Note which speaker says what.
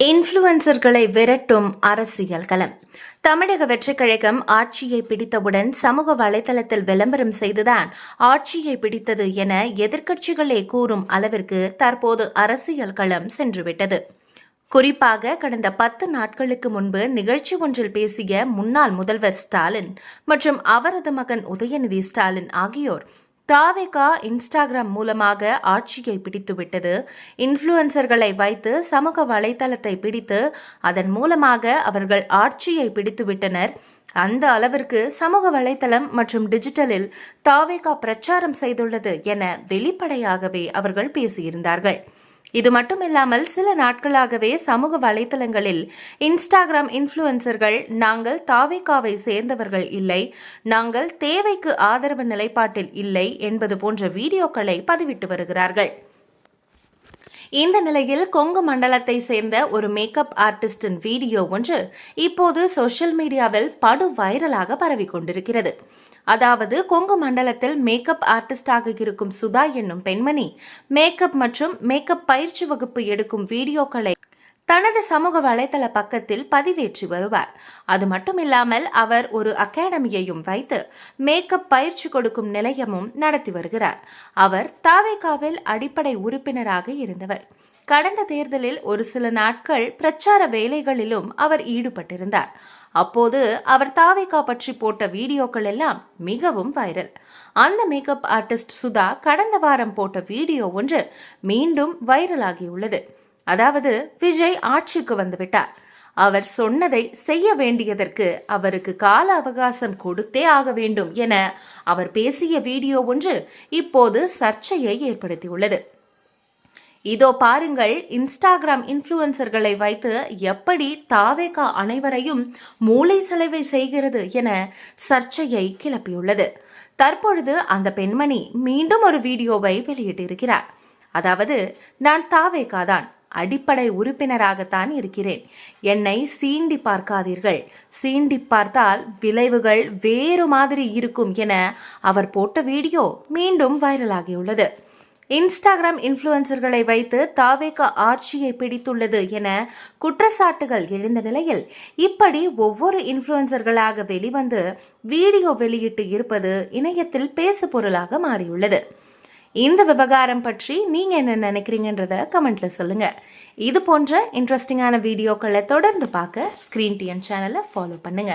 Speaker 1: இன்ஃப்ளூயன்சர்களை விரட்டும் அரசியல் களம். தமிழக வெற்றிக் கழகம் ஆட்சியை பிடித்தவுடன் சமூக வலைதளத்தில் விளம்பரம் செய்துதான் ஆட்சியை பிடித்தது என எதிர்க்கட்சிகளே கூறும் அளவிற்கு தற்போது அரசியல் களம் சென்றுவிட்டது. குறிப்பாக கடந்த 10 நாட்களுக்கு முன்பு நிகழ்ச்சி ஒன்றில் பேசிய முன்னாள் முதல்வர் ஸ்டாலின் மற்றும் அவரது மகன் உதயநிதி ஸ்டாலின் ஆகியோர் தாவேக இன்ஸ்டாகிராம் மூலமாக ஆட்சியை பிடித்துவிட்டது, இன்ஃப்ளூயன்சர்களை வைத்து சமூக வலைதளத்தை பிடித்து அதன் மூலமாக அவர்கள் ஆட்சியை பிடித்துவிட்டனர், அந்த அளவிற்கு சமூக வலைதளம் மற்றும் டிஜிட்டலில் தாவேக பிரச்சாரம் செய்துள்ளது என வெளிப்படையாகவே அவர்கள் பேசியிருந்தார்கள். இது மட்டுமில்லாமல் சில நாட்களாகவே சமூக வலைதளங்களில் இன்ஸ்டாகிராம் இன்ஃப்ளூயன்சர்கள் நாங்கள் தாவேகாவை சேர்ந்தவர்கள் இல்லை, நாங்கள் தேவைக்கு ஆதரவு நிலைப்பாட்டில் இல்லை என்பது போன்ற வீடியோக்களை பதிவிட்டு வருகிறார்கள். இந்த நிலையில் கொங்கு மண்டலத்தை சேர்ந்த ஒரு மேக்கப் ஆர்டிஸ்டின் வீடியோ ஒன்று இப்போது சோஷியல் மீடியாவில் படு வைரலாக பரவிக் கொண்டிருக்கிறது. அதாவது கொங்கு மண்டலத்தில் மேக்கப் ஆர்டிஸ்டாக இருக்கும் சுதா என்னும் பெண்மணி மேக்கப் மற்றும் மேக்கப் பயிற்சி வகுப்பு எடுக்கும் வீடியோக்களை தனது சமூக வலைதள பக்கத்தில் பதிவேற்றி வருவார். அது மட்டுமில்லாமல் அவர் ஒரு அகாடமியையும் வைத்து மேக்கப் பயிற்சி கொடுக்கும் நிலையமும் நடத்தி வருகிறார். அவர் தாவேகாவில் அடிப்படை உறுப்பினராக இருந்தவர். கடந்த தேர்தலில் ஒரு சில நாட்கள் பிரச்சார வேலைகளிலும் அவர் ஈடுபட்டிருந்தார். அப்போது அவர் தாவேகா பற்றி போட்ட வீடியோக்கள் எல்லாம் மிகவும் வைரல். அந்த மேக்கப் ஆர்டிஸ்ட் சுதா கடந்த வாரம் போட்ட வீடியோ ஒன்று மீண்டும் வைரலாகியுள்ளது. அதாவது விஜய் ஆட்சிக்கு வந்துவிட்டார், அவர் சொன்னதை செய்ய வேண்டியதற்கு அவருக்கு கால அவகாசம் கொடுத்தே ஆக வேண்டும் என அவர் பேசிய வீடியோ ஒன்று இப்போது சர்ச்சையை ஏற்படுத்தியுள்ளது. இதோ பாருங்கள், இன்ஸ்டாகிராம் இன்ஃப்ளூயன்சர்களை வைத்து எப்படி தாவேகா அனைவரையும் மூளை செலவை செய்கிறது என சர்ச்சையை கிளப்பியுள்ளது. தற்பொழுது அந்த பெண்மணி மீண்டும் ஒரு வீடியோவை வெளியிட்டிருக்கிறார். அதாவது, நான் தாவேகா தான், அடிப்படை உறுப்பினராகத்தான் இருக்கிறேன், என்னை சீண்டி பார்க்காதீர்கள், சீண்டி பார்த்தால் விளைவுகள் வேறு மாதிரி இருக்கும் என அவர் போட்ட வீடியோ மீண்டும் வைரலாகியுள்ளது. இன்ஸ்டாகிராம் இன்ஃப்ளூயன்சர்களை வைத்து தாவேகா ஆட்சியை பிடித்துள்ளது என குற்றச்சாட்டுகள் எழுந்த நிலையில் இப்படி ஒவ்வொரு இன்ஃப்ளூயன்சர்களாக வெளிவந்து வீடியோ வெளியிட்டு இருப்பது இணையத்தில் பேசு பொருளாக மாறியுள்ளது. இந்த விவகாரம் பற்றி நீங்க என்ன நினைக்கிறீங்கன்றத கமெண்ட்ல சொல்லுங்க. இது போன்ற இன்ட்ரெஸ்டிங்கான வீடியோக்களை தொடர்ந்து பார்க்க ஸ்கிரீன் டிஎன் சேனலை ஃபாலோ பண்ணுங்க.